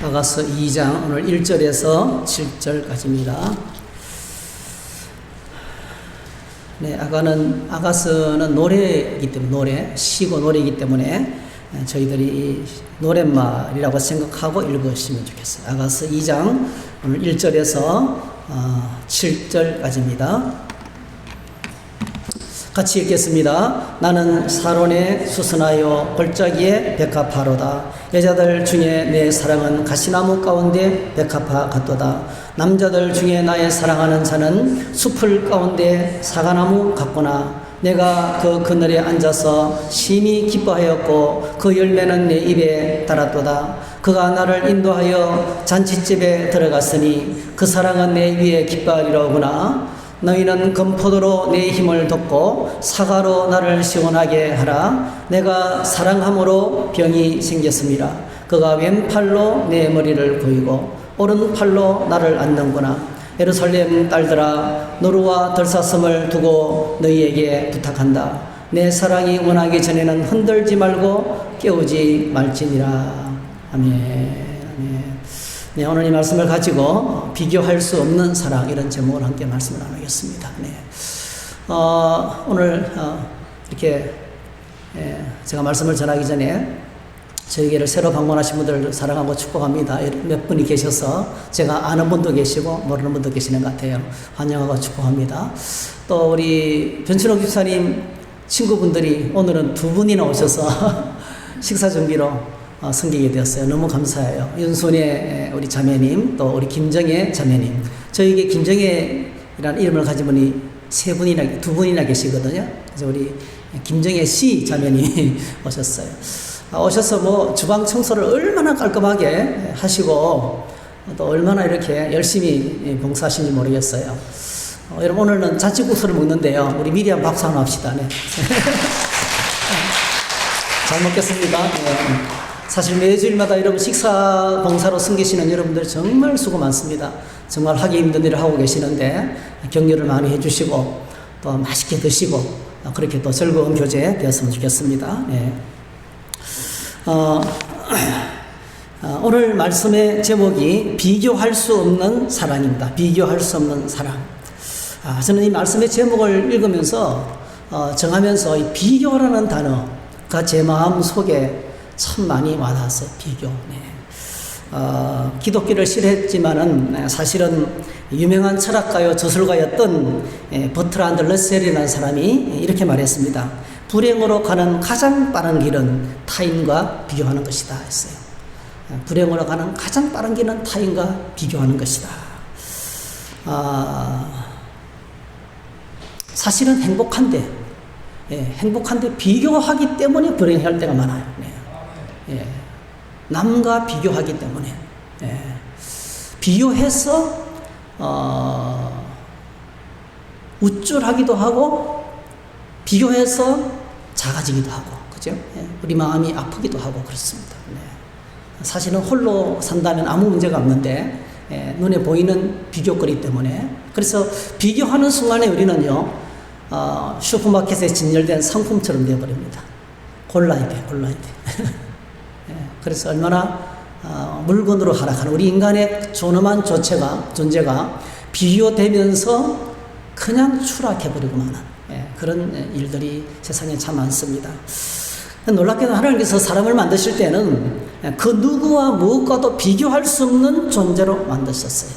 아가서 2장 오늘 1절에서 7절까지입니다. 네, 아가서는 노래이기 때문에 시고 노래이기 때문에 저희들이 노랫말이라고 생각하고 읽으시면 좋겠어요. 아가서 2장 오늘 1절에서 7절까지입니다. 같이 읽겠습니다. 나는 사론에 수선하여 골짜기에 백합화로다. 여자들 중에 내 사랑은 가시나무 가운데 백합화 같도다. 남자들 중에 나의 사랑하는 자는 숲을 가운데 사과나무 같구나. 내가 그 그늘에 앉아서 심히 기뻐하였고 그 열매는 내 입에 달았도다. 그가 나를 인도하여 잔치집에 들어갔으니 그 사랑은 내 위에 기뻐하리로구나. 너희는 금포도로 내 힘을 돋고 사과로 나를 시원하게 하라. 내가 사랑함으로 병이 생겼습니다. 그가 왼팔로 내 머리를 고이고 오른팔로 나를 안는구나. 예루살렘 딸들아, 노루와 들사슴을 두고 너희에게 부탁한다. 내 사랑이 원하기 전에는 흔들지 말고 깨우지 말지니라. 아멘. 네, 오늘 이 말씀을 가지고 비교할 수 없는 사랑, 이런 제목으로 함께 말씀을 나누겠습니다. 네. 오늘 이렇게 제가 말씀을 전하기 전에 저희 교회를 새로 방문하신 분들 사랑하고 축복합니다. 몇 분이 계셔서 제가 아는 분도 계시고 모르는 분도 계시는 것 같아요. 환영하고 축복합니다. 또 우리 변춘옥 집사님 친구분들이 오늘은 두 분이나 오셔서 식사 준비로 섬기게 되었어요. 너무 감사해요. 윤순의 우리 자매님, 또 우리 김정혜 자매님. 저에게 김정혜라는 이름을 가진 분이 두 분이나 계시거든요. 그래서 우리 김정혜 씨 자매님이 오셨어요. 오셔서 뭐 주방 청소를 얼마나 깔끔하게 하시고 또 얼마나 이렇게 열심히 봉사하시는지 모르겠어요. 여러분, 오늘은 자치국수를 먹는데요. 우리 미리 한번 박수 한번 합시다. 네. 잘 먹겠습니다. 네. 사실 매주일마다 여러분 식사 봉사로 섬기시는 여러분들 정말 수고 많습니다. 정말 하기 힘든 일을 하고 계시는데 격려를 많이 해주시고 또 맛있게 드시고 그렇게 또 즐거운 교제 되었으면 좋겠습니다. 네. 오늘 말씀의 제목이 비교할 수 없는 사랑입니다. 비교할 수 없는 사랑. 저는 이 말씀의 제목을 읽으면서 정하면서 이 비교라는 단어가 제 마음 속에 참 많이 와닿았어요. 비교. 네. 기독교를 싫어했지만은 사실은 유명한 철학가요 저술가였던 버트란드 러셀이라는 사람이 이렇게 말했습니다. 불행으로 가는 가장 빠른 길은 타인과 비교하는 것이다 했어요. 불행으로 가는 가장 빠른 길은 타인과 비교하는 것이다. 사실은 행복한데 비교하기 때문에 불행할 때가 많아요. 네. 남과 비교하기 때문에 비교해서 우쭐하기도 하고 비교해서 작아지기도 하고, 그죠? 우리 마음이 아프기도 하고 그렇습니다. 사실은 홀로 산다면 아무 문제가 없는데 눈에 보이는 비교거리 때문에, 그래서 비교하는 순간에 우리는요 슈퍼마켓에 진열된 상품처럼 되어버립니다. 골라야 돼. 그래서 얼마나 물건으로 하락하는 우리 인간의 존엄한 존재가 비교되면서 그냥 추락해버리고 마는 그런 일들이 세상에 참 많습니다. 놀랍게도 하나님께서 사람을 만드실 때는 그 누구와 무엇과도 비교할 수 없는 존재로 만드셨어요.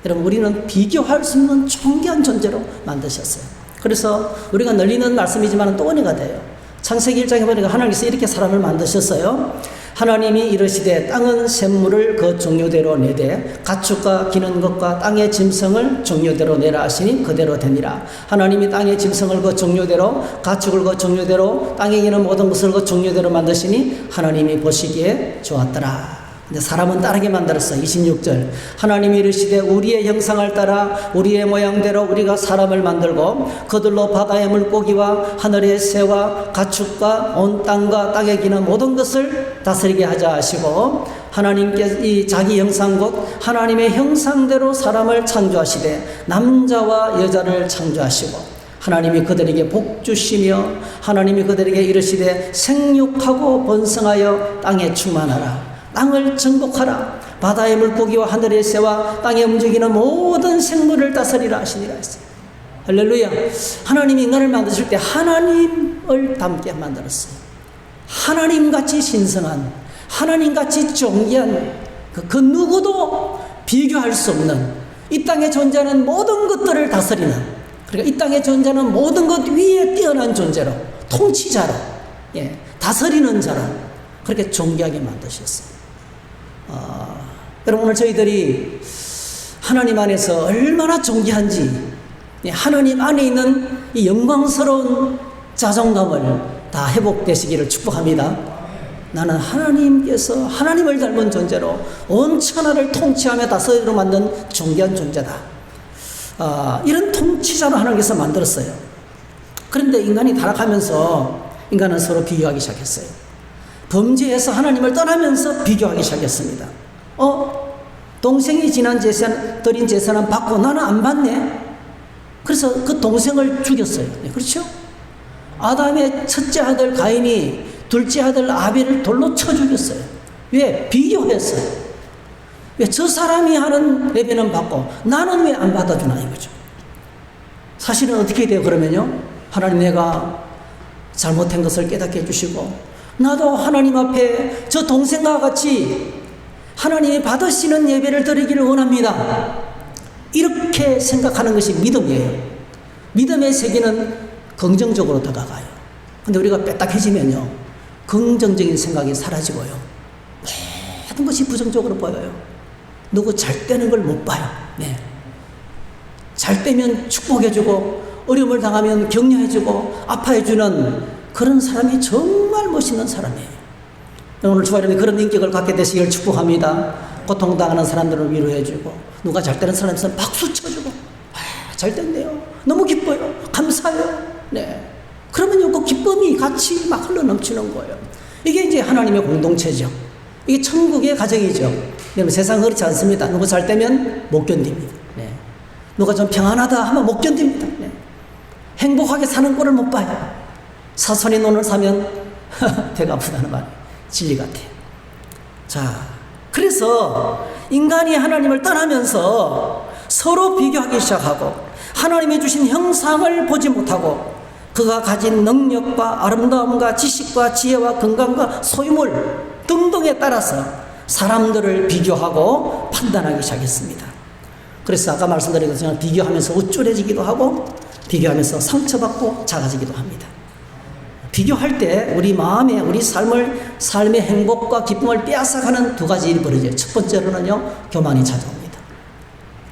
여러분, 우리는 비교할 수 없는 존귀한 존재로 만드셨어요. 그래서 우리가 늘리는 말씀이지만 또 은혜가 돼요. 창세기 1장에 보니까 하나님께서 이렇게 사람을 만드셨어요. 하나님이 이르시되 땅은 샘물을 그 종류대로 내되 가축과 기는 것과 땅의 짐승을 종류대로 내라 하시니 그대로 되니라. 하나님이 땅의 짐승을 그 종류대로, 가축을 그 종류대로, 땅에 기는 모든 것을 그 종류대로 만드시니 하나님이 보시기에 좋았더라. 근데 사람은 다르게 만들었어요. 26절. 하나님이 이르시되 우리의 형상을 따라 우리의 모양대로 우리가 사람을 만들고 그들로 바다의 물고기와 하늘의 새와 가축과 온 땅과 땅에 기는 모든 것을 다스리게 하자 하시고, 하나님께서 이 자기 형상 곧 하나님의 형상대로 사람을 창조하시되 남자와 여자를 창조하시고 하나님이 그들에게 복 주시며 하나님이 그들에게 이르시되 생육하고 번성하여 땅에 충만하라. 땅을 정복하라. 바다의 물고기와 하늘의 새와 땅에 움직이는 모든 생물을 다스리라 하시니라 했어요. 할렐루야. 하나님이 인간을 만드실 때 하나님을 닮게 만들었어요. 하나님같이 신성한, 하나님같이 존귀한 그 누구도 비교할 수 없는, 이 땅에 존재하는 모든 것들을 다스리는, 그러니까 이 땅에 존재하는 모든 것 위에 뛰어난 존재로, 통치자로, 다스리는 자로 그렇게 존귀하게 만드셨어요. 여러분, 오늘 저희들이 하나님 안에서 얼마나 존귀한지, 하나님 안에 있는 이 영광스러운 자존감을 다 회복되시기를 축복합니다. 나는 하나님께서 하나님을 닮은 존재로 온 천하를 통치하며 다스리로 만든 존귀한 존재다. 이런 통치자로 하나님께서 만들었어요. 그런데 인간이 타락하면서 인간은 서로 비교하기 시작했어요. 범죄에서 하나님을 떠나면서 비교하기 시작했습니다. 동생이 지난 제사는, 드린 제사는 받고 나는 안 받네. 그래서 그 동생을 죽였어요. 그렇죠? 아담의 첫째 아들 가인이 둘째 아들 아벨을 돌로 쳐 죽였어요. 왜? 비교했어요. 왜 저 사람이 하는 예배는 받고 나는 왜 안 받아주나 이거죠. 사실은 어떻게 돼요? 그러면요, 하나님, 내가 잘못한 것을 깨닫게 해주시고 나도 하나님 앞에 저 동생과 같이 하나님이 받으시는 예배를 드리기를 원합니다. 이렇게 생각하는 것이 믿음이에요. 믿음의 세계는 긍정적으로 다가가요. 근데 우리가 빼딱해지면요, 긍정적인 생각이 사라지고요, 모든 것이 부정적으로 보여요. 누구 잘 되는 걸 못 봐요. 잘 되면 축복해주고 어려움을 당하면 격려해주고 아파해주는 그런 사람이 정말 멋있는 사람이에요. 오늘 주말에 그런 인격을 갖게 되시길 축복합니다. 고통당하는 사람들을 위로해주고 누가 잘 되는 사람 있으면 박수 쳐주고 잘 됐네요. 너무 기뻐요. 감사해요. 그러면요, 그 기쁨이 같이 막 흘러넘치는 거예요. 이게 이제 하나님의 공동체죠. 이게 천국의 가정이죠. 여러분, 세상은 그렇지 않습니다. 누가 잘 되면 못 견딥니다. 누가 좀 평안하다 하면 못 견딥니다. 행복하게 사는 꼴을 못 봐요. 사소한 돈을 사면 배가 아프다는 말이 진리 같아요. 자, 그래서 인간이 하나님을 떠나면서 서로 비교하기 시작하고 하나님이 주신 형상을 보지 못하고 그가 가진 능력과 아름다움과 지식과 지혜와 건강과 소유물 등등에 따라서 사람들을 비교하고 판단하기 시작했습니다. 그래서 아까 말씀드린 것처럼 비교하면서 우쭐해지기도 하고 비교하면서 상처받고 작아지기도 합니다. 비교할 때 우리 마음에 우리 삶의 행복과 기쁨을 빼앗아가는 두 가지 일이 벌어져요. 첫 번째로는요, 교만이 찾아옵니다.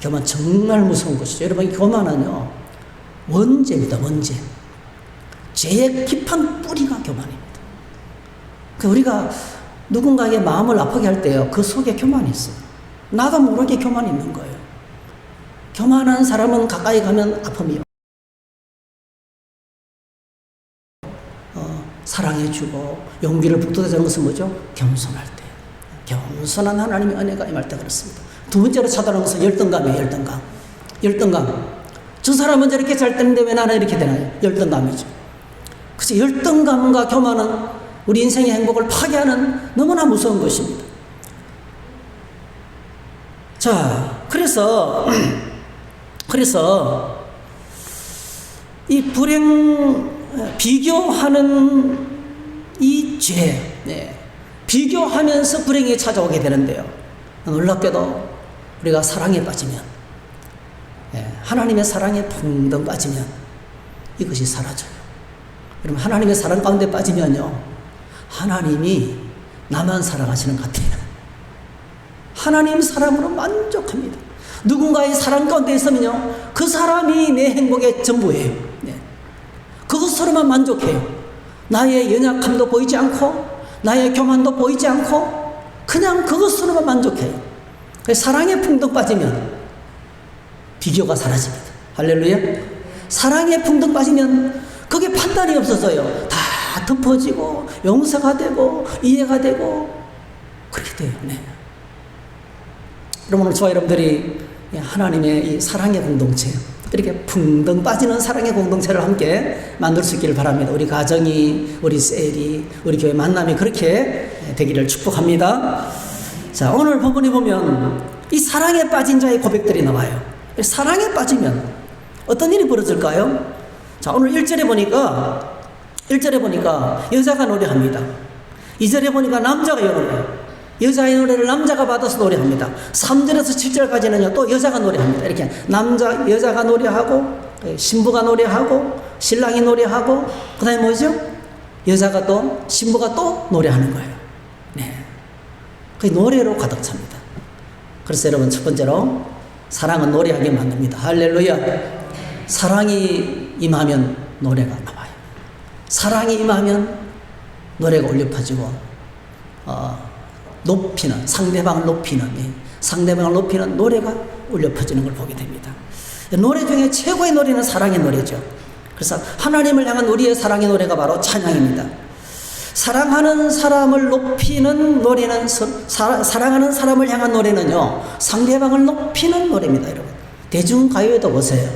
교만 정말 무서운 것이죠. 여러분, 교만은요, 원죄입니다. 원죄. 죄의 깊은 뿌리가 교만입니다. 우리가 누군가의 마음을 아프게 할 때요, 그 속에 교만이 있어요. 나도 모르게 교만이 있는 거예요. 교만한 사람은 가까이 가면 아픔이요. 사랑해주고 용기를 북돋아주는 것은 뭐죠? 겸손할 때. 겸손한 하나님의 은혜가 임할 때 그렇습니다. 두 번째로 찾아오는 것은 열등감이에요. 열등감. 저 사람은 저렇게 잘 되는데 왜 나는 이렇게 되나요? 열등감이죠. 그래서 열등감과 교만은 우리 인생의 행복을 파괴하는 너무나 무서운 것입니다. 자, 그래서 이 비교하는 이 죄, 비교하면서 불행이 찾아오게 되는데요. 놀랍게도 우리가 사랑에 빠지면, 하나님의 사랑에 펑덩 빠지면 이것이 사라져요. 여러분, 하나님의 사랑 가운데 빠지면요, 하나님이 나만 사랑하시는 것 같아요. 하나님 사랑으로 만족합니다. 누군가의 사랑 가운데 있으면요, 그 사람이 내 행복의 전부예요. 그것으로만 만족해요. 나의 연약함도 보이지 않고 나의 교만도 보이지 않고 그냥 그것으로만 만족해요. 사랑에 풍덩 빠지면 비교가 사라집니다. 할렐루야. 사랑에 풍덩 빠지면 그게 판단이 없어져요. 다 덮어지고 용서가 되고 이해가 되고 그렇게 돼요. 여러분, 오늘 저와 여러분들이 하나님의 이 사랑의 공동체, 이렇게 풍덩 빠지는 사랑의 공동체를 함께 만들 수 있기를 바랍니다. 우리 가정이, 우리 셀이, 우리 교회 만남이 그렇게 되기를 축복합니다. 자, 오늘 본문에 보면 이 사랑에 빠진 자의 고백들이 나와요. 사랑에 빠지면 어떤 일이 벌어질까요? 자, 오늘 1절에 보니까 여자가 노래합니다. 2절에 보니까 남자가 노래해요. 여자의 노래를 남자가 받아서 노래합니다. 3절에서 7절까지는요, 또 여자가 노래합니다. 이렇게 여자가 노래하고, 신부가 노래하고, 신랑이 노래하고, 그 다음에 뭐죠? 여자가 또, 신부가 또 노래하는 거예요. 네. 그 노래로 가득 찹니다. 그래서 여러분, 첫 번째로, 사랑은 노래하게 만듭니다. 할렐루야. 사랑이 임하면 노래가 나와요. 사랑이 임하면 노래가 울려 퍼지고, 높이는, 상대방을 높이는 노래가 울려 퍼지는 걸 보게 됩니다. 노래 중에 최고의 노래는 사랑의 노래죠. 그래서 하나님을 향한 우리의 사랑의 노래가 바로 찬양입니다. 사랑하는 사람을 높이는 노래는, 사랑하는 사람을 향한 노래는요, 상대방을 높이는 노래입니다, 여러분. 대중가요에도 보세요.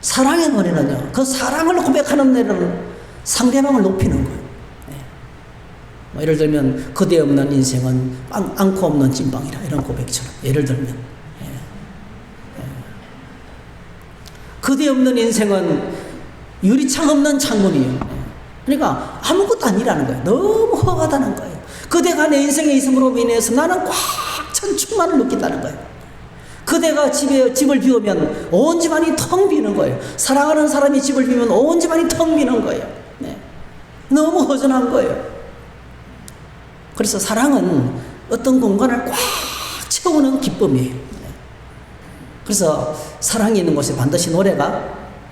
사랑의 노래는요, 그 사랑을 고백하는 노래는 상대방을 높이는 거예요. 뭐 예를 들면 그대 없는 인생은 앙코 없는 찐빵이라, 이런 고백처럼. 예를 들면 그대 없는 인생은 유리창 없는 창문이에요. 그러니까 아무것도 아니라는 거예요. 너무 허하다는 거예요. 그대가 내 인생에 있음으로 인해서 나는 꽉 찬 충만을 느낀다는 거예요. 그대가 집을 비우면 온 집안이 텅 비는 거예요. 사랑하는 사람이 집을 비우면 온 집안이 텅 비는 거예요. 네. 너무 허전한 거예요. 그래서 사랑은 어떤 공간을 꽉 채우는 기쁨이에요. 그래서 사랑이 있는 곳에 반드시 노래가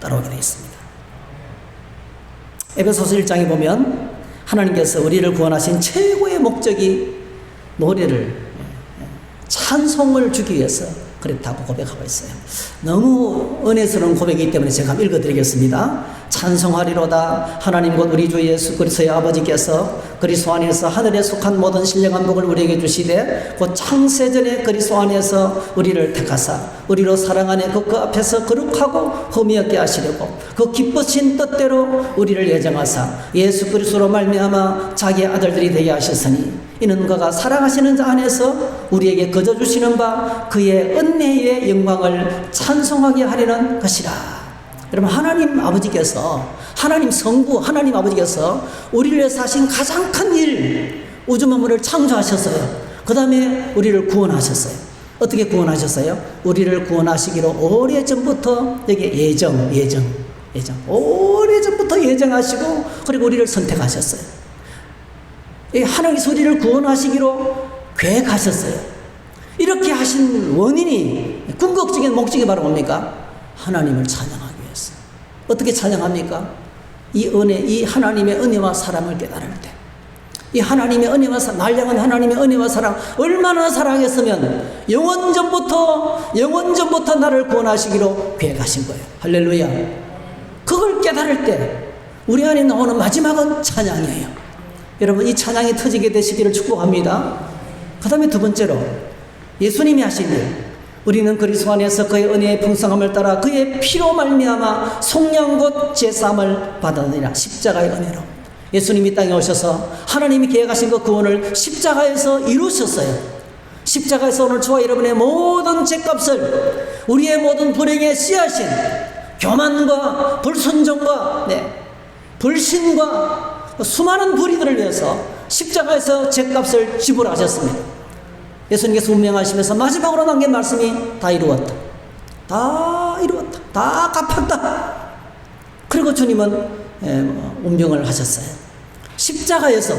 따라오게 되어 있습니다. 에베소서 1장에 보면 하나님께서 우리를 구원하신 최고의 목적이 노래를, 찬송을 주기 위해서 그랬다고 고백하고 있어요. 너무 은혜스러운 고백이기 때문에 제가 한번 읽어드리겠습니다. 찬송하리로다. 하나님 곧 우리 주 예수 그리스도의 아버지께서 그리스도 안에서 하늘에 속한 모든 신령한 복을 우리에게 주시되 곧 창세전에 그리스도 안에서 우리를 택하사 우리로 사랑 안에 그 앞에서 거룩하고 흠이 없게 하시려고 그 기쁘신 뜻대로 우리를 예정하사 예수 그리스도로 말미암아 자기의 아들들이 되게 하셨으니 이는 그가 사랑하시는 자 안에서 우리에게 거저 주시는 바 그의 은혜의 영광을 찬송하게 하려는 것이라. 여러분, 하나님 아버지께서, 하나님 성부, 하나님 아버지께서 우리를 위해서 하신 가장 큰 일, 우주 만물을 창조하셨어요. 그 다음에 우리를 구원하셨어요. 어떻게 구원하셨어요? 우리를 구원하시기로 오래전부터 여기 오래전부터 예정하시고 그리고 우리를 선택하셨어요. 하나님께서 우리를 구원하시기로 계획하셨어요. 이렇게 하신 원인이, 궁극적인 목적이 바로 뭡니까? 하나님을 찬양하기 위해서. 어떻게 찬양합니까? 이 은혜, 이 하나님의 은혜와 사랑을 깨달을 때, 이 하나님의 은혜와 날 향한 하나님의 은혜와 사랑, 얼마나 사랑했으면 영원전부터 나를 구원하시기로 계획하신 거예요. 할렐루야. 그걸 깨달을 때 우리 안에 나오는 마지막은 찬양이에요. 여러분, 이 찬양이 터지게 되시기를 축복합니다. 그 다음에 두 번째로 예수님이 하신 일, 우리는 그리스도 안에서 그의 은혜의 풍성함을 따라 그의 피로 말미암아 속량 곧 제사함을 받았느니라. 십자가의 은혜로 예수님이 땅에 오셔서 하나님이 계획하신 그 구원을 십자가에서 이루셨어요. 십자가에서 오늘 저와 여러분의 모든 죄값을, 우리의 모든 불행의 씨앗인 교만과 불순종과 불신과 수많은 불의들을 위해서 십자가에서 죄값을 지불하셨습니다. 예수님께서 운명하시면서 마지막으로 남긴 말씀이 다 이루었다. 다 갚았다. 그리고 주님은 운명을 하셨어요. 십자가에서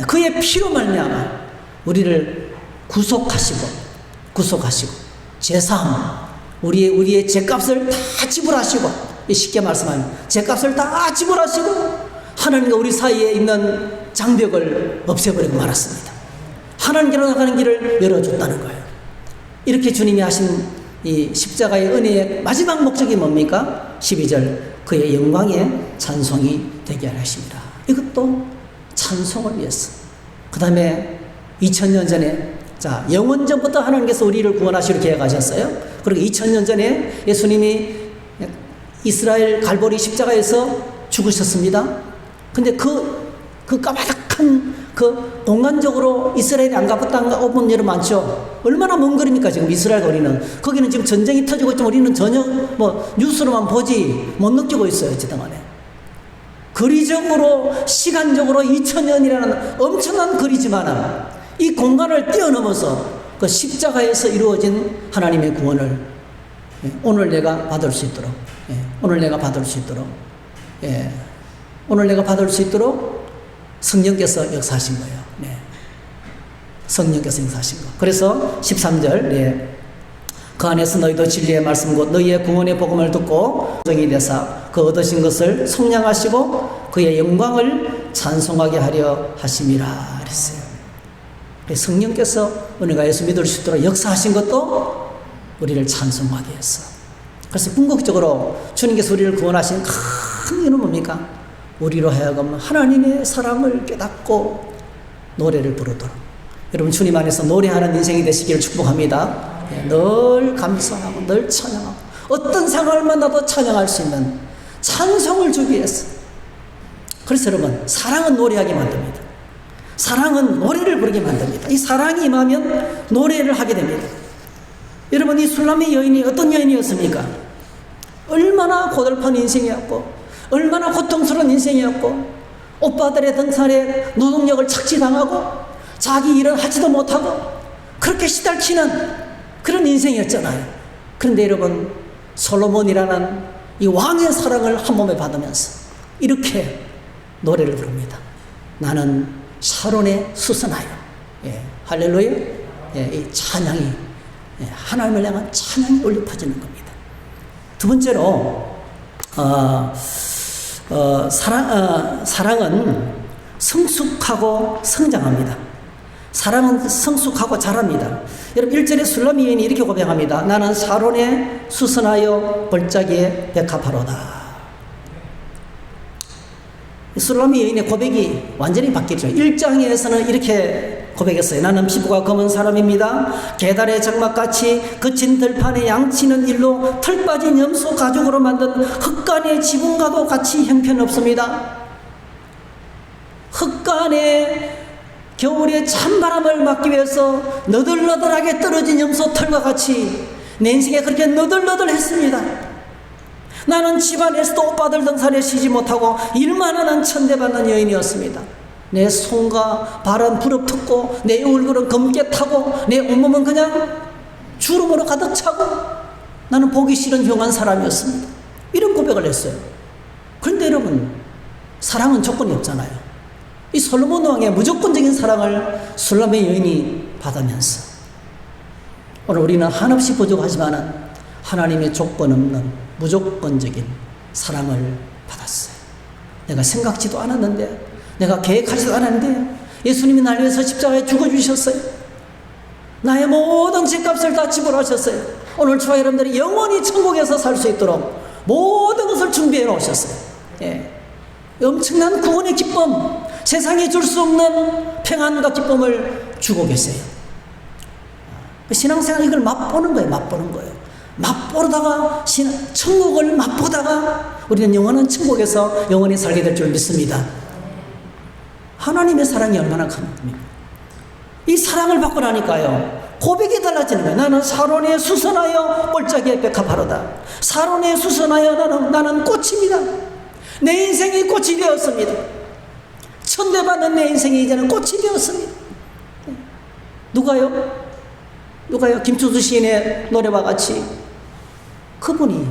그의 피로 말미암아 우리를 구속하시고 제사함, 우리의 죄값을 다 지불하시고, 쉽게 말씀하면 죄값을 다 지불하시고 하나님과 우리 사이에 있는 장벽을 없애버리고 말았습니다. 하나님께로 나가는 길을 열어줬다는 거예요. 이렇게 주님이 하신 이 십자가의 은혜의 마지막 목적이 뭡니까? 12절, 그의 영광의 찬송이 되게 하십니다. 이것도 찬송을 위해서. 그 다음에 2000년 전에, 영원전부터 하나님께서 우리를 구원하시기로 계획하셨어요. 그리고 2000년 전에 예수님이 이스라엘 갈보리 십자가에서 죽으셨습니다. 근데 그 까마득한 그 공간적으로 이스라엘이 안 가봤다 오면 여러분 많죠. 얼마나 먼 거리입니까 지금 이스라엘 거리는. 거기는 지금 전쟁이 터지고 있지만 우리는 전혀 뭐 뉴스로만 보지 못 느끼고 있어요. 어쨌든 간에 거리적으로 시간적으로 2000년이라는 엄청난 거리지만 이 공간을 뛰어넘어서 그 십자가에서 이루어진 하나님의 구원을 오늘 내가 받을 수 있도록, 오늘 내가 받을 수 있도록, 오늘 내가 받을 수 있도록 성령께서 역사하신 거예요. 성령께서 역사하신 거. 그래서 13절, 그 안에서 너희도 진리의 말씀 곧 너희의 구원의 복음을 듣고 정이 되사 그 얻으신 것을 속량하시고 그의 영광을 찬송하게 하려 하심이라 그랬어요. 성령께서 우리가 예수 믿을 수 있도록 역사하신 것도 우리를 찬송하게 했어. 그래서 궁극적으로 주님께서 우리를 구원하신 큰 이유는 뭡니까? 우리로 하여금 하나님의 사랑을 깨닫고 노래를 부르도록. 여러분 주님 안에서 노래하는 인생이 되시기를 축복합니다. 늘 감사하고 늘 찬양하고 어떤 상황을 만나도 찬양할 수 있는 찬송을 주기 위해서. 그래서 여러분 사랑은 노래하게 만듭니다. 사랑은 노래를 부르게 만듭니다. 이 사랑이 임하면 노래를 하게 됩니다. 여러분 이 술람의 여인이 어떤 여인이었습니까? 얼마나 고달픈 인생이었고 얼마나 고통스러운 인생이었고 오빠들의 등살에 노동력을 착취당하고 자기 일은 하지도 못하고 그렇게 시달치는 그런 인생이었잖아요. 그런데 여러분 솔로몬이라는 이 왕의 사랑을 한 몸에 받으면서 이렇게 노래를 부릅니다. 나는 샤론에 수선하여. 할렐루야. 이 찬양이 하나님을 향한 찬양이 울려 퍼지는 겁니다. 두 번째로 사랑은 성숙하고 성장합니다. 사랑은 성숙하고 자랍니다. 여러분 1절에 술람의 여인이 이렇게 고백합니다. 나는 샤론에 수선하여 골짜기에 백합하로다. 술람의 여인의 고백이 완전히 바뀌었죠. 1장에서는 이렇게 고백했어요. 나는 피부가 검은 사람입니다. 계달의 장막같이 거친 들판에 양치는 일로 털 빠진 염소 가죽으로 만든 흙간의 지붕과도 같이 형편없습니다. 흙간에 겨울에 찬바람을 막기 위해서 너덜너덜하게 떨어진 염소 털과 같이 내 인생에 그렇게 너덜너덜했습니다. 나는 집안에서도 오빠들 등살에 쉬지 못하고 일만 하는 천대받는 여인이었습니다. 내 손과 발은 부릅뜨고 내 얼굴은 검게 타고 내 온몸은 그냥 주름으로 가득 차고 나는 보기 싫은 흉한 사람이었습니다. 이런 고백을 했어요. 그런데 여러분 사랑은 조건이 없잖아요. 이 솔로몬 왕의 무조건적인 사랑을 술람의 여인이 받으면서 오늘 우리는 한없이 부족하지만 하나님의 조건 없는 무조건적인 사랑을 받았어요. 내가 생각지도 않았는데 내가 계획하지도 않았는데 예수님이 날 위해서 십자가에 죽어주셨어요. 나의 모든 죄값을 다 지불하셨어요. 오늘 저와 여러분들이 영원히 천국에서 살 수 있도록 모든 것을 준비해 놓으셨어요. 엄청난 구원의 기쁨, 세상에 줄 수 없는 평안과 기쁨을 주고 계세요. 신앙생활 이걸 맛보는 거예요. 맛보는 거예요. 맛보다가 천국을 맛보다가 우리는 영원한 천국에서 영원히 살게 될 줄 믿습니다. 하나님의 사랑이 얼마나 큰 겁니까? 이 사랑을 받고 나니까요 고백이 달라지는 거예요. 나는 사론에 수선하여 골짜기에 백합하로다. 사론에 수선하여 나는 꽃입니다. 내 인생이 꽃이 되었습니다. 천대받는 내 인생이 이제는 꽃이 되었습니다. 누가요? 김추수 시인의 노래와 같이 그분이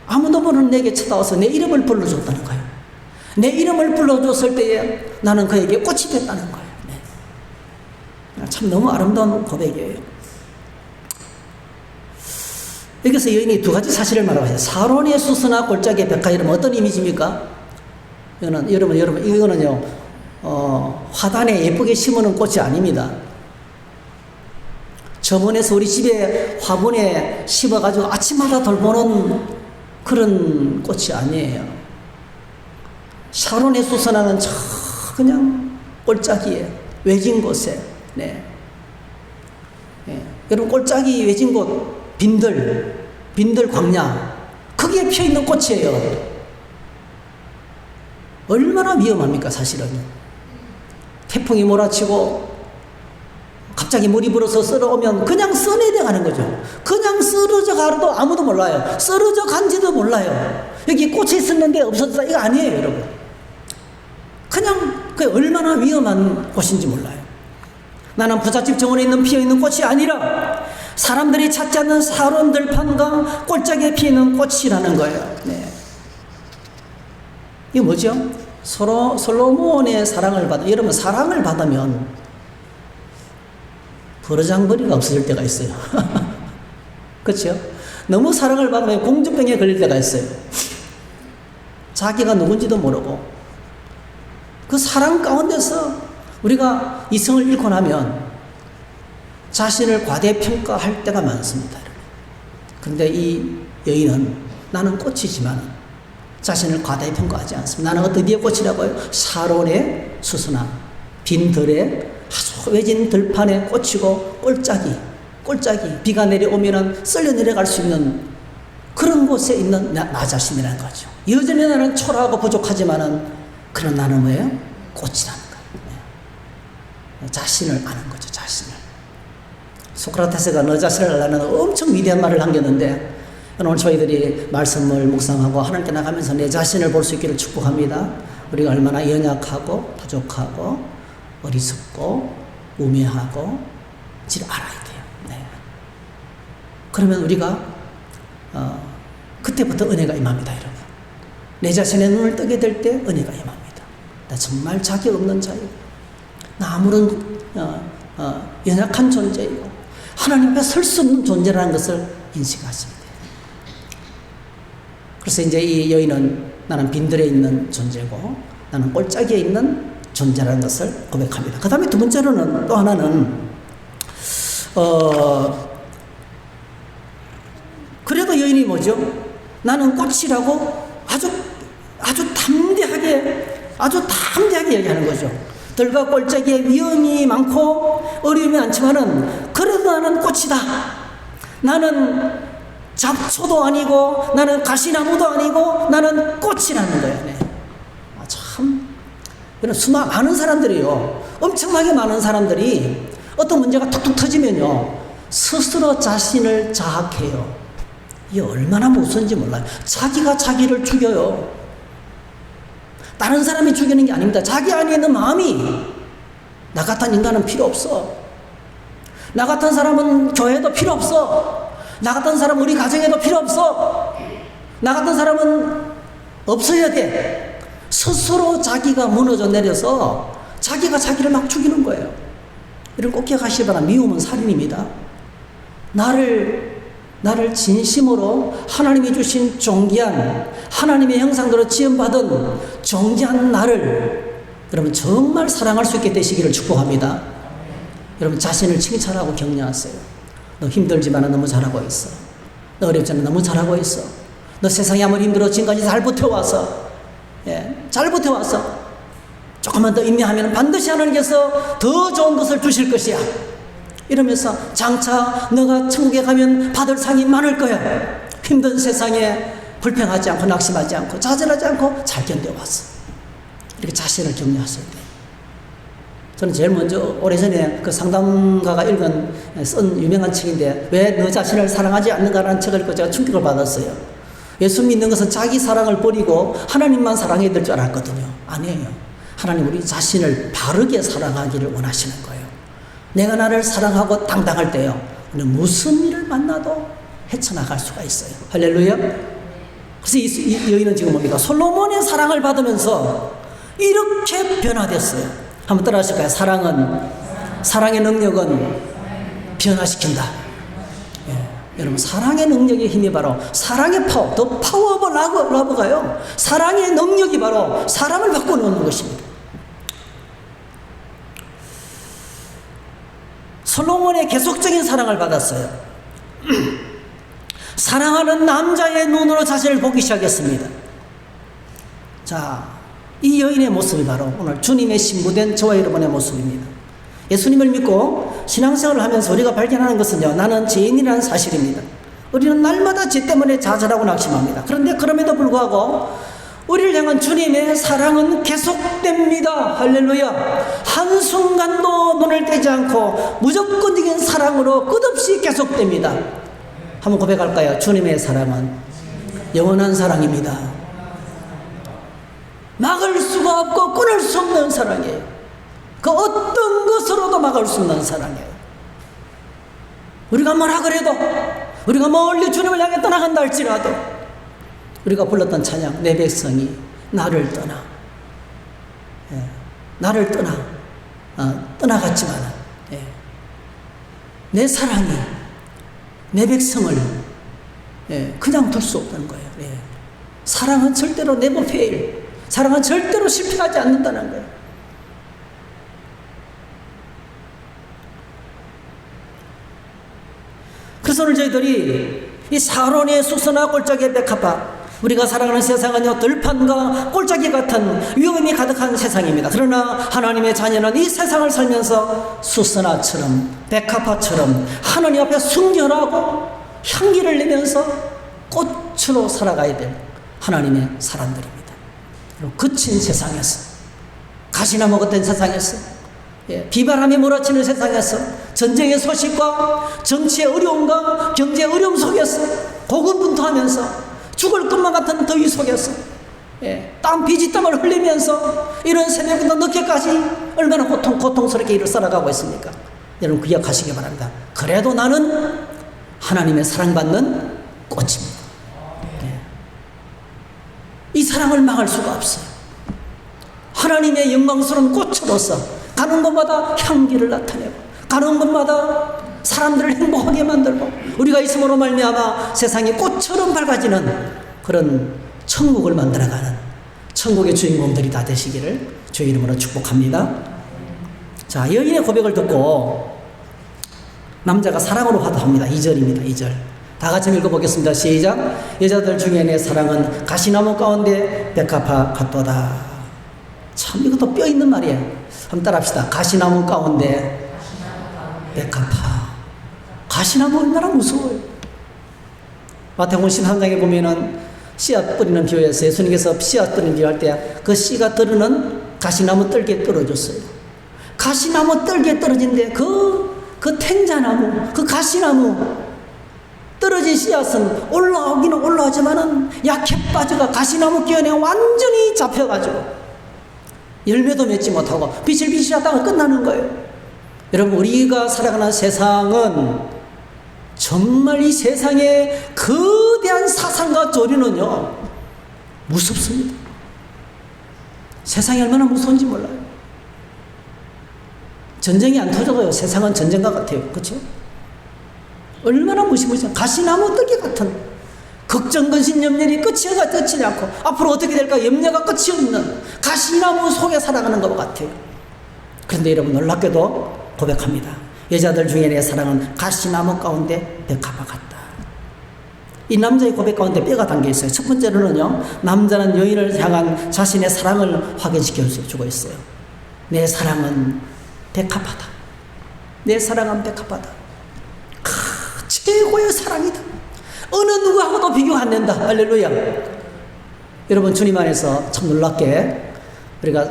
아무도 모르는 내게 찾아와서 내 이름을 불러줬다는 거예요. 내 이름을 불러줬을 때에 나는 그에게 꽃이 됐다는 거예요. 참 너무 아름다운 고백이에요. 여기서 여인이 두 가지 사실을 말하고 있어요. 사론의 수선화 골짜기의 백화. 이러면 어떤 이미지입니까? 이거는요 화단에 예쁘게 심어놓은 꽃이 아닙니다. 저번에서 우리 집에 화분에 심어가지고 아침마다 돌보는 그런 꽃이 아니에요. 샤론의 수선화는 저 그냥 골짜기에 외진 곳에 여러분 골짜기 외진 곳 빈들 광야 거기에 피어있는 꽃이에요. 얼마나 위험합니까 사실은. 태풍이 몰아치고 갑자기 물이 불어서 썰어오면 그냥 써내려가는 거죠. 그냥 쓰러져 가도 아무도 몰라요. 쓰러져 간지도 몰라요. 여기 꽃이 있었는데 없었다 이거 아니에요, 여러분. 그냥 그게 얼마나 위험한 곳인지 몰라요. 나는 부잣집 정원에 있는 피어있는 꽃이 아니라 사람들이 찾지 않는 사로운 들판과 골짜기에 피는 꽃이라는 거예요. 네. 이게 뭐죠? 서로 솔로몬의 사랑을 받아. 여러분, 사랑을 받으면 버르장머리가 없어질 때가 있어요. 그렇죠? 너무 사랑을 받으면 공주병에 걸릴 때가 있어요. 자기가 누군지도 모르고 그 사랑 가운데서 우리가 이성을 잃고 나면 자신을 과대평가할 때가 많습니다. 그런데 이 여인은 나는 꽃이지만 자신을 과대평가하지 않습니다. 나는 어디에 꽃이라고요? 사론의 수수남, 빈 들에 아주 외진 들판에 꽃이고 꼴짝이 비가 내려오면 쓸려 내려갈 수 있는 그런 곳에 있는 나 자신이라는 거죠. 여전히 나는 초라하고 부족하지만은 그런 나는 뭐예요? 꽃이라는 거예요. 자신을 아는 거죠. 자신을. 소크라테스가 너 자신을 알라는 엄청 위대한 말을 남겼는데 오늘 저희들이 말씀을 묵상하고 하나님께 나가면서 내 자신을 볼 수 있기를 축복합니다. 우리가 얼마나 연약하고 부족하고 어리석고 우매하고 질 알아야 돼요. 네. 그러면 우리가 그때부터 은혜가 임합니다, 여러분. 내 자신의 눈을 뜨게 될 때 은혜가 임합니다. 나 정말 자격 없는 자이고 나 아무런 연약한 존재이고 하나님 앞에 설 수 없는 존재라는 것을 인식하십니다. 그래서 이제 이 여인은 나는 빈들에 있는 존재고 나는 꼴짝이에 있는 존재라는 것을 고백합니다. 그 다음에 두 번째로는 또 하나는 그래도 여인이 뭐죠? 나는 꽃이라고 아주 담대하게 얘기하는 거죠. 들과 꼴짝이에 위험이 많고 어려움이 많지만은 그래도 나는 꽃이다. 나는 잡초도 아니고 나는 가시나무도 아니고 나는 꽃이라는 거예요. 네. 참 많은 사람들이요, 엄청나게 많은 사람들이 어떤 문제가 툭툭 터지면요 스스로 자신을 자학해요. 이게 얼마나 무서운지 몰라요. 자기가 자기를 죽여요. 다른 사람이 죽이는 게 아닙니다. 자기 안에 있는 마음이 나 같은 인간은 필요 없어. 나 같은 사람은 교회도 필요 없어. 나 같은 사람은 우리 가정에도 필요 없어. 나 같은 사람은 없어야 돼. 스스로 자기가 무너져 내려서 자기가 자기를 막 죽이는 거예요. 이런 꼭 기억하시기 바랍니다. 미움은 살인입니다. 나를 진심으로 하나님이 주신 존귀한 하나님의 형상대로 지음받은 존귀한 나를 여러분 정말 사랑할 수 있게 되시기를 축복합니다. 여러분 자신을 칭찬하고 격려하세요. 너 힘들지만 너무 잘하고 있어. 너 어렵지만 너무 잘하고 있어. 너 세상이 아무리 힘들어 지금까지 잘 버텨왔어. 잘 버텨왔어. 조금만 더 인내하면 반드시 하나님께서 더 좋은 것을 주실 것이야. 이러면서 장차 너가 천국에 가면 받을 상이 많을 거야. 힘든 세상에 불평하지 않고 낙심하지 않고 좌절하지 않고 잘 견뎌왔어. 이렇게 자신을 격려하실 때 저는 제일 먼저 오래전에 그 상담가가 쓴 유명한 책인데 왜 너 자신을 사랑하지 않는가라는 책을 읽고 제가 충격을 받았어요. 예수 믿는 것은 자기 사랑을 버리고 하나님만 사랑해야 될 줄 알았거든요. 아니에요. 하나님 우리 자신을 바르게 사랑하기를 원하시는 거예요. 내가 나를 사랑하고 당당할 때요 우리는 무슨 일을 만나도 헤쳐나갈 수가 있어요. 할렐루야. 그래서 이 여인은 지금 뭡니까? 솔로몬의 사랑을 받으면서 이렇게 변화됐어요. 한번 따라 하실까요? 사랑의 능력은 변화시킨다. 여러분 사랑의 능력의 힘이 바로 사랑의 파워, 더 파워 오브 러브가요 사랑의 능력이 바로 사람을 바꿔놓는 것입니다. 솔로몬의 계속적인 사랑을 받았어요. 사랑하는 남자의 눈으로 자신을 보기 시작했습니다. 자, 이 여인의 모습이 바로 오늘 주님의 신부된 저와 여러분의 모습입니다. 예수님을 믿고 신앙생활을 하면서 우리가 발견하는 것은요 나는 죄인이라는 사실입니다. 우리는 날마다 죄 때문에 좌절하고 낙심합니다. 그런데 그럼에도 불구하고 우리를 향한 주님의 사랑은 계속됩니다. 할렐루야. 한순간도 눈을 떼지 않고 무조건적인 사랑으로 끝없이 계속됩니다. 한번 고백할까요? 주님의 사랑은 영원한 사랑입니다. 막을 수가 없고 끊을 수 없는 사랑이에요. 그 어떤 것으로도 막을 수 없는 사랑이에요. 우리가 뭐라 그래도, 우리가 멀리 주님을 향해 떠나간다 할지라도, 우리가 불렀던 찬양, 내 백성이 나를 떠나, 나를 떠나갔지만, 내 사랑이 내 백성을 그냥 둘 수 없다는 거예요. 사랑은 절대로 never fail, 사랑은 절대로 실패하지 않는다는 거예요. 그래서 오늘 저희들이 이 사론의 수서나 골짜기의 백합화, 우리가 살아가는 세상은요, 들판과 골짜기 같은 위험이 가득한 세상입니다. 그러나 하나님의 자녀는 이 세상을 살면서 수선화처럼, 백합화처럼 하나님 앞에 순결하고 향기를 내면서 꽃으로 살아가야 될 하나님의 사람들입니다. 그리고 거친 세상에서, 가시나무 같은 세상에서, 비바람이 몰아치는 세상에서, 전쟁의 소식과 정치의 어려움과 경제의 어려움 속에서 고군분투하면서 죽을 것만 같은 더위 속에서 땀 비지땀을 흘리면서 이런 새벽부터 늦게까지 얼마나 고통스럽게 일을 살아가고 있습니까? 여러분 기억하시기 바랍니다. 그래도 나는 하나님의 사랑받는 꽃입니다. 이 사랑을 막을 수가 없어요. 하나님의 영광스러운 꽃으로서 가는 곳마다 향기를 나타내고, 가는 곳마다 사람들을 행복하게 만들고, 우리가 있음으로 말미암아 세상이 꽃처럼 밝아지는 그런 천국을 만들어가는 천국의 주인공들이 다 되시기를 주의 이름으로 축복합니다. 자, 여인의 고백을 듣고 남자가 사랑으로 화답합니다. 2절입니다. 2절 다 같이 읽어보겠습니다. 시작. 여자들 중에 내 사랑은 가시나무 가운데 백합화 같도다. 참 이것도 뼈 있는 말이에요. 한번 따라합시다. 가시나무 가운데 백합화. 가시나무 얼마나 무서워요. 마태복음 13장에 보면은 씨앗 뿌리는 비유에서 예수님께서 씨앗 뿌리는 비유할 때 그 씨가 떨어는 가시나무 뜰기에 떨어졌어요. 가시나무 뜰기에 떨어진데 그 텐자나무, 그 가시나무 떨어진 씨앗은 올라오기는 올라오지만은 약해 빠져가 가시나무 기운에 완전히 잡혀가지고 열매도 맺지 못하고 비실비실 하다가 끝나는 거예요. 여러분, 우리가 살아가는 세상은 정말 이 세상의 거대한 사상과 조류는요, 무섭습니다. 세상이 얼마나 무서운지 몰라요. 전쟁이 안 터져도요, 세상은 전쟁과 같아요. 그렇죠? 얼마나 무시무시한 가시나무 뜰기 같은 걱정, 근심, 염려이 끝이 않고 앞으로 어떻게 될까 염려가 끝이 없는 가시나무 속에 살아가는 것 같아요. 그런데 여러분, 놀랍게도 고백합니다. 여자들 중에 내 사랑은 가시나무 가운데 백합화 같다. 이 남자의 고백 가운데 뼈가 담겨 있어요. 첫 번째로는요, 남자는 여인을 향한 자신의 사랑을 확인시켜 주고 있어요. 내 사랑은 백합화다. 내 사랑은 백합화다. 최고의 사랑이다. 어느 누구하고도 비교가 안 된다. 할렐루야. 여러분, 주님 안에서 참 놀랍게 우리가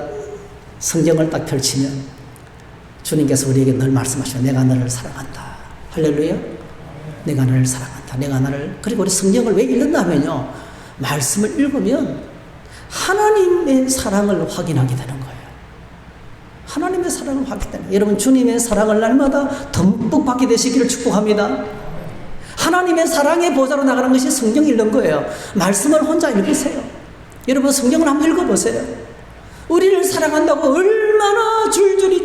성경을 딱 펼치면 주님께서 우리에게 늘 말씀하시죠. 내가 너를 사랑한다. 할렐루야. 내가 너를 사랑한다. 내가 너를. 그리고 우리 성경을 왜 읽는다 하면요, 말씀을 읽으면 하나님의 사랑을 확인하게 되는 거예요. 하나님의 사랑을 받게 되는, 여러분 주님의 사랑을 날마다 듬뿍 받게 되시기를 축복합니다. 하나님의 사랑의 보좌로 나가는 것이 성경 읽는 거예요. 말씀을 혼자 읽으세요. 여러분 성경을 한번 읽어보세요. 우리를 사랑한다고 얼마나 줄줄이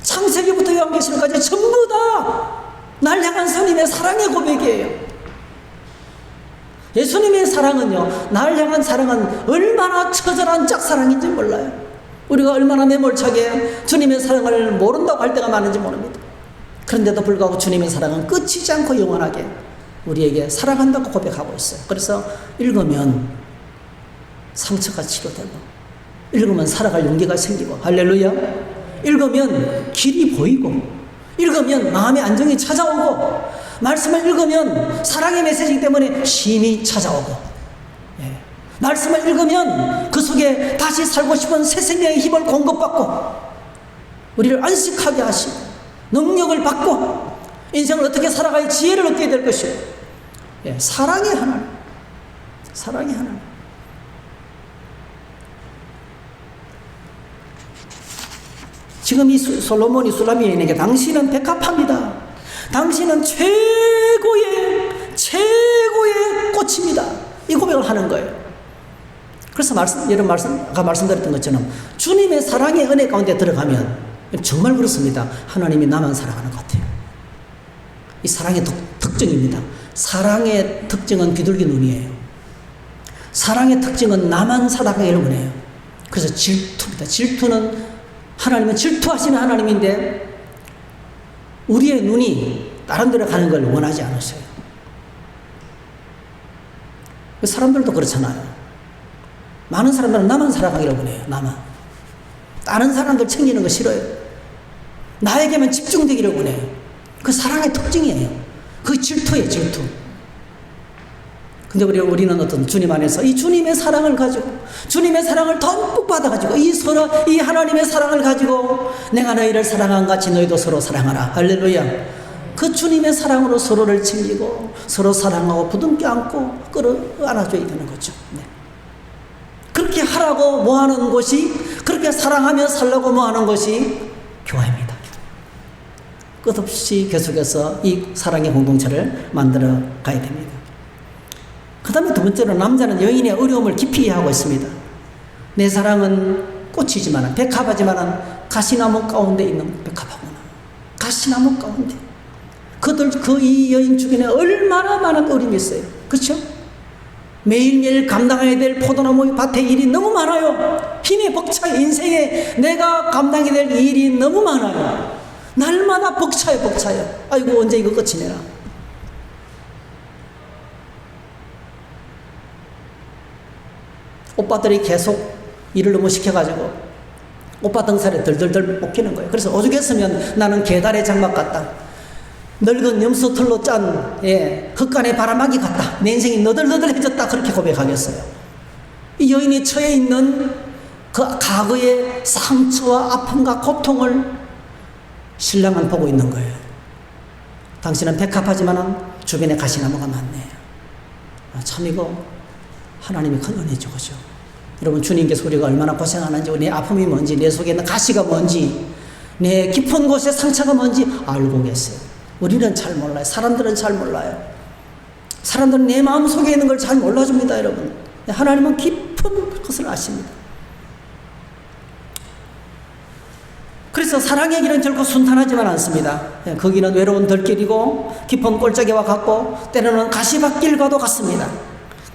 창세기부터 요한계시록까지 전부 다 날 향한 주님의 사랑의 고백이에요. 예수님의 사랑은요, 날 향한 사랑은 얼마나 처절한 짝사랑인지 몰라요. 우리가 얼마나 매몰차게 주님의 사랑을 모른다고 할 때가 많은지 모릅니다. 그런데도 불구하고 주님의 사랑은 끝이지 않고 영원하게 우리에게 사랑한다고 고백하고 있어요. 그래서 읽으면 상처가 치료되고, 읽으면 살아갈 용기가 생기고, 할렐루야. 읽으면 길이 보이고, 읽으면 마음의 안정이 찾아오고, 말씀을 읽으면 사랑의 메시지 때문에 힘이 찾아오고, 말씀을 읽으면 그 속에 다시 살고 싶은 새 생명의 힘을 공급받고 우리를 안식하게 하시고 능력을 받고 인생을 어떻게 살아가야 지혜를 얻게 될 것이고, 예, 사랑의 하나님, 사랑의 하나님. 지금 이 솔로몬이 술라미 여인에게 당신은 백합합니다. 당신은 최고의 꽃입니다. 이 고백을 하는 거예요. 그래서 아까 말씀드렸던 것처럼 주님의 사랑의 은혜 가운데 들어가면 정말 그렇습니다. 하나님이 나만 사랑하는 것 같아요. 이 사랑의 특징입니다. 사랑의 특징은 비둘기 눈이에요. 사랑의 특징은 나만 사랑하기를 원해요. 그래서 질투입니다. 질투는 하나님은 질투하시는 하나님인데 우리의 눈이 다른 데로 가는 걸 원하지 않으세요. 사람들도 그렇잖아요. 많은 사람들은 나만 사랑하기를 원해요. 나만. 다른 사람들 챙기는 거 싫어요. 나에게만 집중되기를 원해요. 그 사랑의 특징이에요. 그 질투예요, 질투. 근데 우리는 어떤 주님 안에서 이 주님의 사랑을 가지고, 주님의 사랑을 듬뿍 받아가지고, 이 하나님의 사랑을 가지고, 내가 너희를 사랑한 같이 너희도 서로 사랑하라. 할렐루야. 그 주님의 사랑으로 서로를 챙기고, 서로 사랑하고, 부둥켜 안고, 안아줘야 되는 거죠. 네. 그렇게 하라고 모아놓은 것이, 그렇게 사랑하며 살라고 모아놓은 것이 교회입니다. 끝없이 계속해서 이 사랑의 공동체를 만들어 가야 됩니다. 그 다음에 두 번째로 남자는 여인의 어려움을 깊이 이해하고 있습니다. 내 사랑은 꽃이지만, 백합하지만 가시나무 가운데 있는 백합하구나. 가시나무 가운데. 이 여인 주변에 얼마나 많은 어려움이 있어요. 그렇죠? 매일매일 감당해야 될 포도나무 밭의 일이 너무 많아요. 힘에 벅차요. 인생에 내가 감당해야 될 일이 너무 많아요. 날마다 벅차요. 아이고, 언제 이거 끝이 내나. 오빠들이 계속 일을 너무 시켜가지고 오빠 등살에 덜덜덜 볶이는 거예요. 그래서 오죽했으면 나는 계달의 장막 같다. 늙은 염소털로 짠 흙간의 바람막이 같다. 내 인생이 너덜너덜해졌다. 그렇게 고백하겠어요. 이 여인이 처해 있는 그 과거의 상처와 아픔과 고통을 신랑은 보고 있는 거예요. 당신은 백합하지만 주변에 가시나무가 많네. 참 이거 하나님이 큰 은혜죠. 그죠? 여러분, 주님께서 우리가 얼마나 고생하는지, 내 아픔이 뭔지, 내 속에 있는 가시가 뭔지, 내 깊은 곳에 상처가 뭔지 알고 계세요. 우리는 잘 몰라요. 사람들은 잘 몰라요. 사람들은 내 마음 속에 있는 걸 잘 몰라줍니다. 여러분, 하나님은 깊은 것을 아십니다. 그래서 사랑의 길은 결코 순탄하지만 않습니다. 거기는 외로운 들길이고 깊은 골짜기와 같고 때로는 가시밭길과도 같습니다.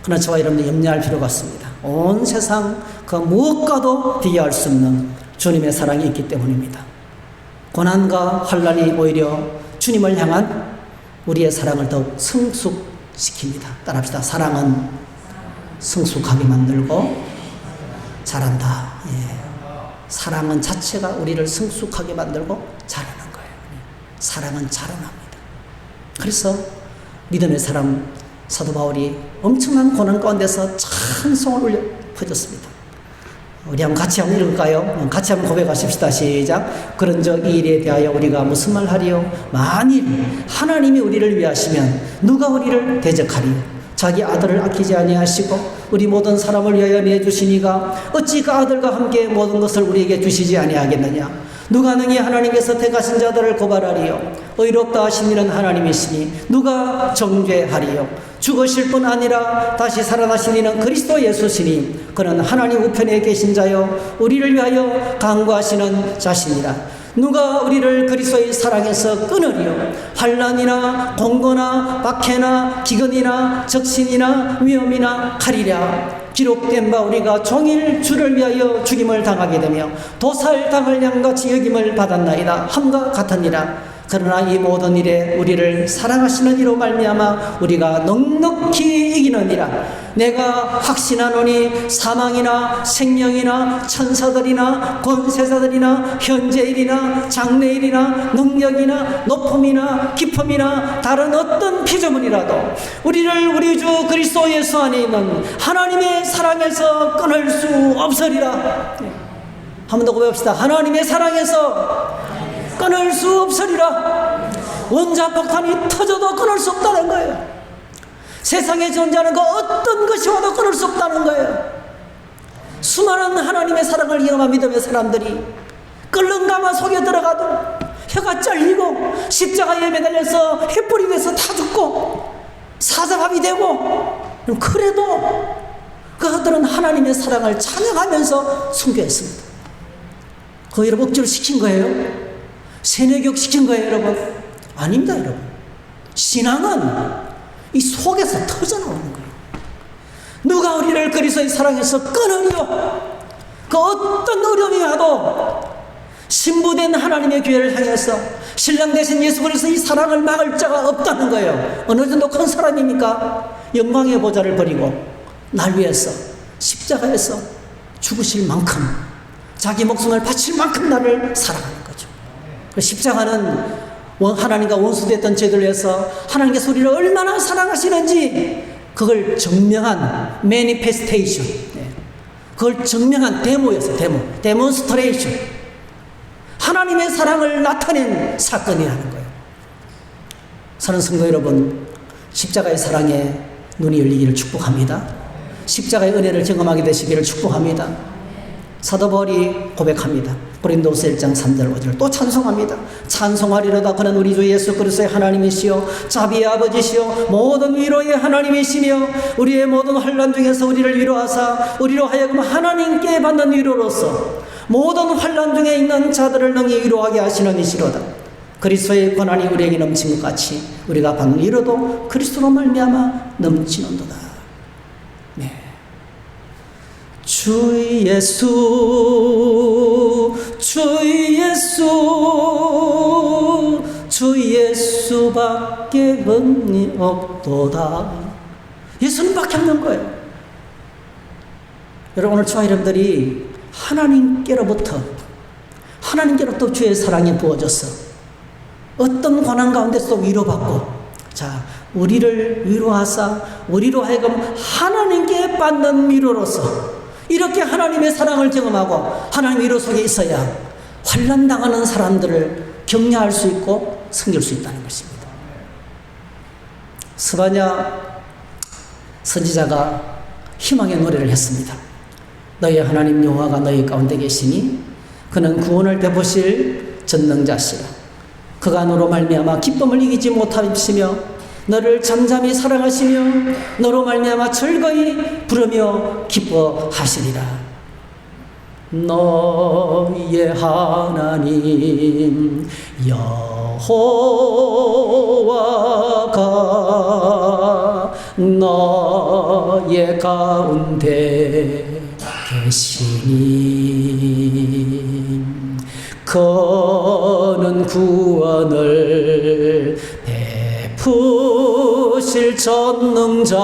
그러나 저와 여러분들 염려할 필요가 없습니다. 온 세상 그 무엇과도 비교할 수 없는 주님의 사랑이 있기 때문입니다. 고난과 환난이 오히려 주님을 향한 우리의 사랑을 더욱 성숙시킵니다. 따라합시다. 사랑은 성숙하게 만들고 자란다. 예. 사랑은 자체가 우리를 성숙하게 만들고 자라는 거예요. 사랑은 자라납니다. 그래서 믿음의 사람 사도 바울이 엄청난 고난 가운데서 찬송을 울려 퍼졌습니다. 우리 같이 한번 읽을까요? 같이 한번 고백하십시다. 시작. 그런즉 이 일에 대하여 우리가 무슨 말 하리요? 만일 하나님이 우리를 위하시면 누가 우리를 대적하리요? 자기 아들을 아끼지 아니하시고 우리 모든 사람을 위하여 내주시니가 어찌 그 아들과 함께 모든 것을 우리에게 주시지 아니하겠느냐? 누가 능히 하나님께서 택하신 자들을 고발하리요? 의롭다 하신 이는 하나님이시니 누가 정죄하리요? 죽으실 뿐 아니라 다시 살아나신 이는 그리스도 예수시니 그는 하나님 우편에 계신 자요 우리를 위하여 간구하시는 자신이라. 누가 우리를 그리스도의 사랑에서 끊으리요? 환난이나 공고나 박해나 기근이나 적신이나 위험이나 칼이랴. 기록된 바 우리가 종일 주를 위하여 죽임을 당하게 되며 도살당할 양같이 여김을 받았나이다. 함과 같으니라. 그러나 이 모든 일에 우리를 사랑하시는 이로 말미암아 우리가 넉넉히 이기느니라. 내가 확신하노니 사망이나 생명이나 천사들이나 권세자들이나 현재일이나 장래일이나 능력이나 높음이나 깊음이나 다른 어떤 피조물이라도 우리를 우리 주 그리스도 예수 안에 있는 하나님의 사랑에서 끊을 수 없으리라. 한 번 더 고백합시다. 하나님의 사랑에서 끊을 수 없으리라. 원자폭탄이 터져도 끊을 수 없다는 거예요. 세상에 존재하는 그 어떤 것이 와도 끊을 수 없다는 거예요. 수많은 하나님의 사랑을 경험한 믿음의 사람들이 끓는 가마 속에 들어가도 혀가 잘리고 십자가에 매달려서 횃불이 돼서 다 죽고 사자밥이 되고, 그래도 그들은 하나님의 사랑을 찬양하면서 순교했습니다. 그 여러분 억지로 시킨 거예요? 세뇌교육 시킨 거예요, 여러분? 아닙니다, 여러분. 신앙은 이 속에서 터져나오는 거예요. 누가 우리를 그리스도의 사랑에서 끊으리요? 그 어떤 어려움이 와도 신부된 하나님의 교회를 향해서 신랑 되신 예수 그리스도의 사랑을 막을 자가 없다는 거예요. 어느 정도 큰 사람입니까? 영광의 보좌를 버리고 날 위해서 십자가에서 죽으실 만큼, 자기 목숨을 바칠 만큼 나를 사랑하는 거죠. 그 십자가는 하나님과 원수됐던 죄들을 위해서 하나님께서 우리를 얼마나 사랑하시는지 그걸 증명한 매니페스테이션, 그걸 증명한 데모였어요. 데몬스트레이션. 하나님의 사랑을 나타낸 사건이라는 거예요. 사랑하는 성도 여러분, 십자가의 사랑에 눈이 열리기를 축복합니다. 십자가의 은혜를 경험하게 되시기를 축복합니다. 사도 바울이 고백합니다. 고린도서 1장 3절 5절 또 찬송합니다. 찬송하리로다. 그는 우리 주 예수 그리스도의 하나님이시요 자비의 아버지시요 모든 위로의 하나님이시며 우리의 모든 환난 중에서 우리를 위로하사 우리로 하여금 하나님께 받는 위로로서 모든 환난 중에 있는 자들을 능히 위로하게 하시는 이시로다. 그리스도의 권한이 우리에게 넘친 것 같이 우리가 받는 위로도 그리스도로 말미암아 넘치는도다. 네. 주 예수, 주 예수, 주 예수밖에 없니 없도다. 예수님밖에 없는 거예요. 여러분, 오늘 저와 여러분들이 하나님께로부터 주의 사랑이 부어져서 어떤 고난 가운데서도 위로받고, 자, 우리를 위로하사 우리로 하여금 하나님께 받는 위로로서 이렇게 하나님의 사랑을 경험하고 하나님의 위로 속에 있어야 환난 당하는 사람들을 격려할 수 있고 섬길 수 있다는 것입니다. 스바냐 선지자가 희망의 노래를 했습니다. 너희 하나님 여호와가 너희 가운데 계시니 그는 구원을 베푸실 전능자시라. 그가 너로 말미암아 기쁨을 이기지 못하시며 너를 잠잠히 사랑하시며 너로 말미암아 즐거이 부르며 기뻐하시리라. 너희의 하나님 여호와가 너의 가운데 계시니 그는 구원을 베푸실 전능자시라.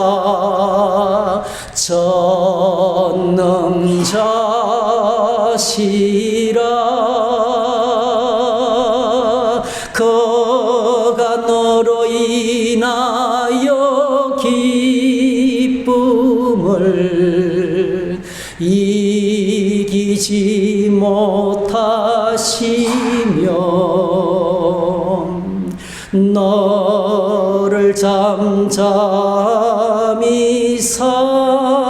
그가 너로 인하여 기쁨을 이기지 못하시며 너를 잠잠히 사랑하시며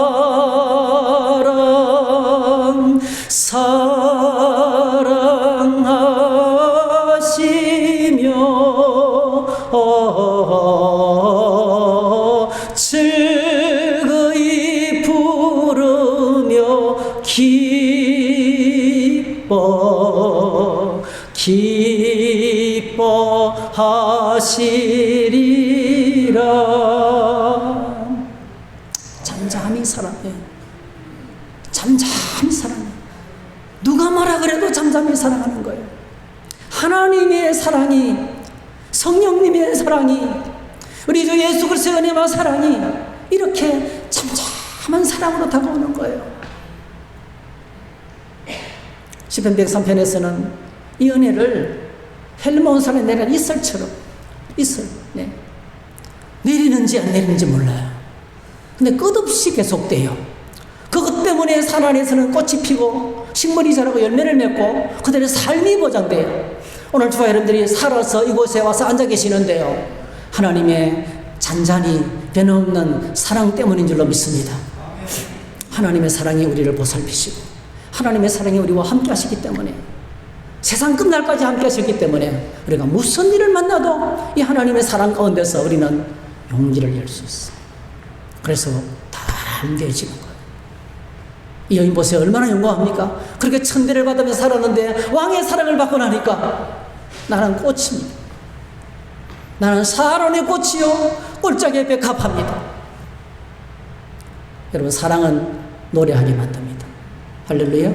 즐거이 부르며 기뻐하시리라. 잠잠히 사랑해. 잠잠히 사랑해. 누가 뭐라 그래도 잠잠히 사랑하는 거예요. 하나님의 사랑이 성령님의 사랑이, 우리 주 예수 그리스도의 은혜와 사랑이 이렇게 참참한 사랑으로 다가오는 거예요. 시편 103편에서는 이 은혜를 헬몬산에 내린 이슬처럼, 이슬, 내리는지 안 내리는지 몰라요. 근데 끝없이 계속돼요. 그것 때문에 산 안에서는 꽃이 피고 식물이 자라고 열매를 맺고 그들의 삶이 보장돼요. 오늘 저와 여러분들이 살아서 이곳에 와서 앉아 계시는데요, 하나님의 잔잔히 변함없는 사랑 때문인 줄로 믿습니다. 하나님의 사랑이 우리를 보살피시고 하나님의 사랑이 우리와 함께 하시기 때문에, 세상 끝날까지 함께 하셨기 때문에 우리가 무슨 일을 만나도 이 하나님의 사랑 가운데서 우리는 용기를 낼 수 있어요. 그래서 담대해지는 거예요. 이 여인 보세요. 얼마나 용감합니까? 그렇게 천대를 받으면서 살았는데 왕의 사랑을 받고 나니까 나는 꽃입니다. 나는 사론의 꽃이요 꼴짝의 백합합니다. 여러분, 사랑은 노래하게 만듭니다. 할렐루야.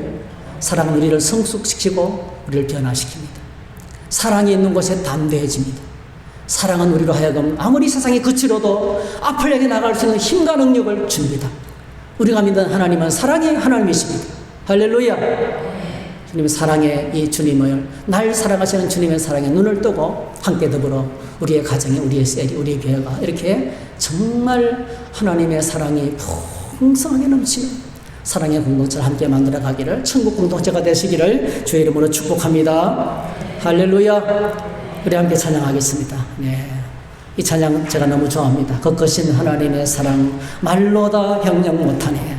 사랑은 우리를 성숙시키고 우리를 변화시킵니다. 사랑이 있는 곳에 담대해집니다. 사랑은 우리로 하여금 아무리 세상이 거칠어도 앞을 향해 나갈 수 있는 힘과 능력을 줍니다. 우리가 믿는 하나님은 사랑의 하나님이십니다. 할렐루야. 주님의 사랑의 이 주님을, 날 사랑하시는 주님의 사랑에 눈을 뜨고 함께 더불어 우리의 가정에, 우리의 셀이, 우리의 교회가 이렇게 정말 하나님의 사랑이 풍성하게 넘치는 사랑의 공동체를 함께 만들어 가기를, 천국 공동체가 되시기를 주의 이름으로 축복합니다. 할렐루야. 우리 함께 찬양하겠습니다. 이 찬양 제가 너무 좋아합니다. 거거신 하나님의 사랑 말로 다 형용 못하네.